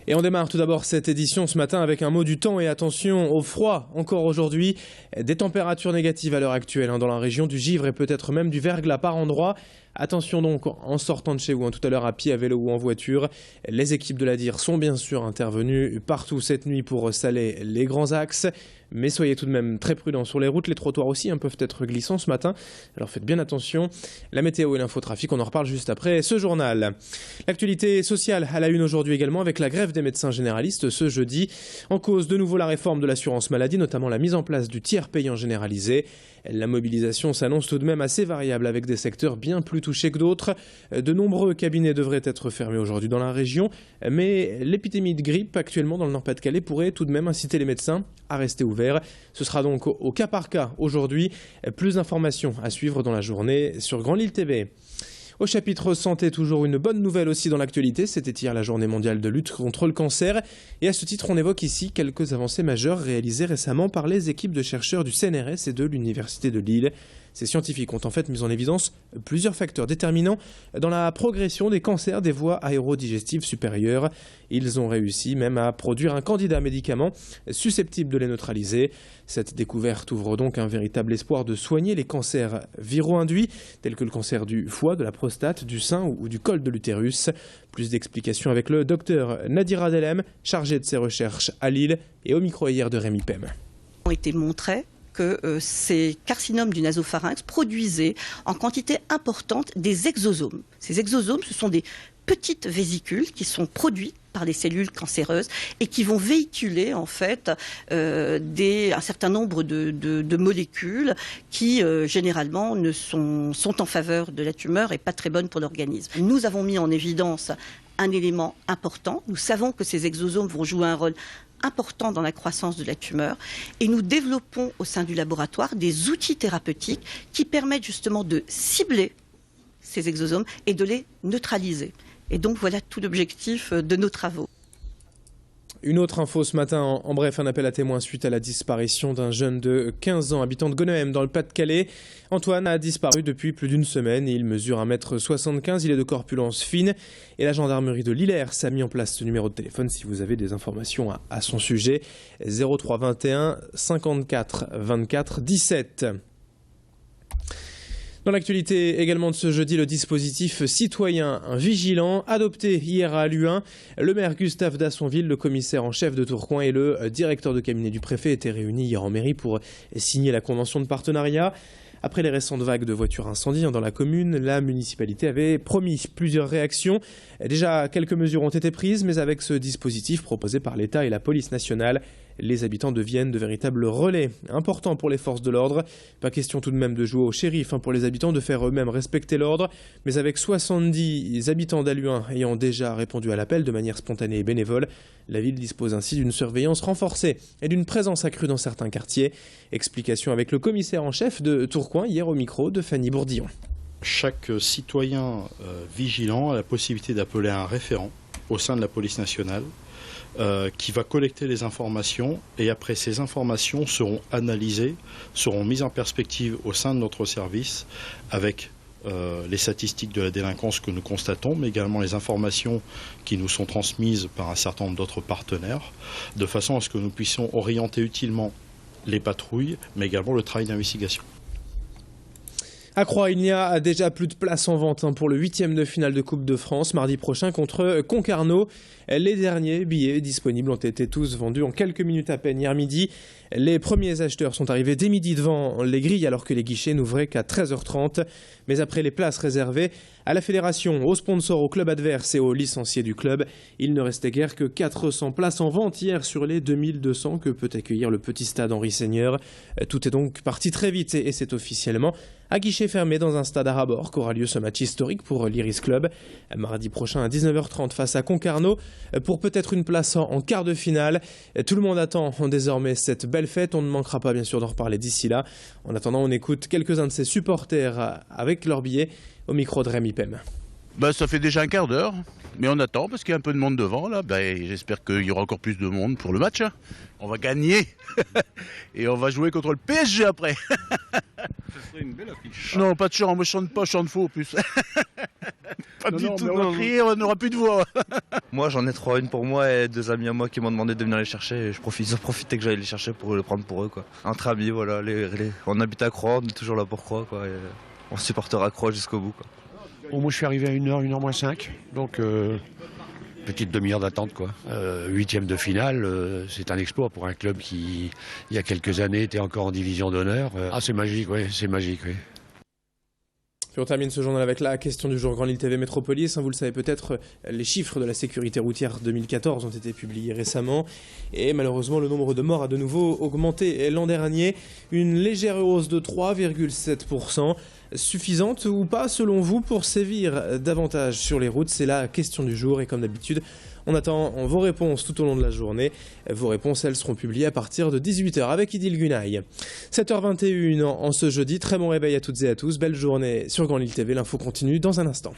Et on démarre tout d'abord cette édition ce matin avec un mot du temps et attention au froid encore aujourd'hui. Des températures négatives à l'heure actuelle dans la région du Givre et peut-être même du Verglas par endroits. Attention donc en sortant de chez vous, tout à l'heure à pied, à vélo ou en voiture. Les équipes de la DIR sont bien sûr intervenues partout cette nuit pour saler les grands axes. Mais soyez tout de même très prudents sur les routes. Les trottoirs aussi peuvent être glissants ce matin. Alors faites bien attention. La météo et l'infotrafic, on en reparle juste après ce journal. L'actualité sociale à la une aujourd'hui également avec la grève des médecins généralistes ce jeudi. En cause de nouveau la réforme de l'assurance maladie, notamment la mise en place du tiers payant généralisé. La mobilisation s'annonce tout de même assez variable avec des secteurs bien plus touchés que d'autres. De nombreux cabinets devraient être fermés aujourd'hui dans la région. Mais l'épidémie de grippe actuellement dans le Nord-Pas-de-Calais pourrait tout de même inciter les médecins à rester ouverts. Ce sera donc au cas par cas aujourd'hui. Plus d'informations à suivre dans la journée sur Grand Lille TV. Au chapitre santé, toujours une bonne nouvelle aussi dans l'actualité. C'était hier la journée mondiale de lutte contre le cancer. Et à ce titre, on évoque ici quelques avancées majeures réalisées récemment par les équipes de chercheurs du CNRS et de l'Université de Lille. Ces scientifiques ont en fait mis en évidence plusieurs facteurs déterminants dans la progression des cancers des voies aérodigestives supérieures. Ils ont réussi même à produire un candidat médicament susceptible de les neutraliser. Cette découverte ouvre donc un véritable espoir de soigner les cancers viro-induits, tels que le cancer du foie, de la prostate, du sein ou du col de l'utérus. Plus d'explications avec le docteur Nadira Delem, chargé de ses recherches à Lille et au micro hier de Rémi Pem. Ont été montrés que ces carcinomes du nasopharynx produisaient en quantité importante des exosomes. Ces exosomes, ce sont des petites vésicules qui sont produites par les cellules cancéreuses et qui vont véhiculer en fait un certain nombre de molécules qui généralement sont en faveur de la tumeur et pas très bonnes pour l'organisme. Nous avons mis en évidence un élément important. Nous savons que ces exosomes vont jouer un rôle important dans la croissance de la tumeur et nous développons au sein du laboratoire des outils thérapeutiques qui permettent justement de cibler ces exosomes et de les neutraliser. Et donc voilà tout l'objectif de nos travaux. Une autre info ce matin, en bref, un appel à témoins suite à la disparition d'un jeune de 15 ans, habitant de Gonehem dans le Pas-de-Calais. Antoine a disparu depuis plus d'une semaine et il mesure 1,75 m, il est de corpulence fine. Et la gendarmerie de Lillers a mis en place ce numéro de téléphone si vous avez des informations à son sujet. 03 21 54 24 17. Dans l'actualité également de ce jeudi, le dispositif citoyen vigilant adopté hier à Luhain. Le maire Gustave Dassonville, le commissaire en chef de Tourcoing et le directeur de cabinet du préfet étaient réunis hier en mairie pour signer la convention de partenariat. Après les récentes vagues de voitures incendies dans la commune, la municipalité avait promis plusieurs réactions. Déjà, quelques mesures ont été prises, mais avec ce dispositif proposé par l'État et la police nationale, les habitants deviennent de véritables relais importants pour les forces de l'ordre. Pas question tout de même de jouer au shérif pour les habitants, de faire eux-mêmes respecter l'ordre. Mais avec 70 habitants d'Halluin ayant déjà répondu à l'appel de manière spontanée et bénévole, la ville dispose ainsi d'une surveillance renforcée et d'une présence accrue dans certains quartiers. Explication avec le commissaire en chef de Tourcoing hier au micro de Fanny Bourdillon. Chaque citoyen vigilant a la possibilité d'appeler un référent au sein de la police nationale qui va collecter les informations et après ces informations seront analysées, seront mises en perspective au sein de notre service avec les statistiques de la délinquance que nous constatons, mais également les informations qui nous sont transmises par un certain nombre d'autres partenaires, de façon à ce que nous puissions orienter utilement les patrouilles, mais également le travail d'investigation. À Croix, il n'y a déjà plus de place en vente pour le 8e de finale de Coupe de France mardi prochain contre Concarneau. Les derniers billets disponibles ont été tous vendus en quelques minutes à peine hier midi. Les premiers acheteurs sont arrivés dès midi devant les grilles alors que les guichets n'ouvraient qu'à 13h30. Mais après les places réservées à la fédération, aux sponsors, au club adverse et aux licenciés du club, il ne restait guère que 400 places en vente hier sur les 2200 que peut accueillir le petit stade Henri Seigneur. Tout est donc parti très vite et c'est officiellement à guichet fermé dans un stade à Rabord qu'aura lieu ce match historique pour l'Iris Club. Mardi prochain à 19h30 face à Concarneau pour peut-être une place en quart de finale. Tout le monde attend désormais cette belle fête. On ne manquera pas bien sûr d'en reparler d'ici là. En attendant, on écoute quelques-uns de ses supporters avec leurs billets au micro de Rémi Pem. Ça fait déjà un quart d'heure, mais on attend parce qu'il y a un peu de monde devant là. J'espère qu'il y aura encore plus de monde pour le match. On va gagner et on va jouer contre le PSG après. Ce serait une belle affiche. Non, pas de chant, moi je chante pas, je chante faux en plus. Pas Non, du non, tout, mais on va on- crier, on n'aura plus de voix. Moi j'en ai 3, une pour moi et 2 amis à moi qui m'ont demandé de venir les chercher. Et ils ont profité que j'aille les chercher pour le prendre pour eux, quoi. Entre amis, voilà. On habite à Croix, on est toujours là pour Croix, quoi. Et on supportera Croix jusqu'au bout, quoi. Bon, moi je suis arrivé à 1h moins 5, donc petite demi-heure d'attente, quoi. 8e de finale, c'est un exploit pour un club qui, il y a quelques années, était encore en division d'honneur. Ah, c'est magique, oui, c'est magique, oui. Puis on termine ce journal avec la question du jour Grand Lille TV Métropolis. Vous le savez peut-être, les chiffres de la sécurité routière 2014 ont été publiés récemment. Et malheureusement, le nombre de morts a de nouveau augmenté l'an dernier. Une légère hausse de 3,7%. Suffisante ou pas selon vous pour sévir davantage sur les routes? C'est la question du jour et comme d'habitude, on attend vos réponses tout au long de la journée. Vos réponses, elles seront publiées à partir de 18h avec Idil Gunay. 7h21 en ce jeudi. Très bon réveil à toutes et à tous. Belle journée sur Grand Lille TV. L'info continue dans un instant.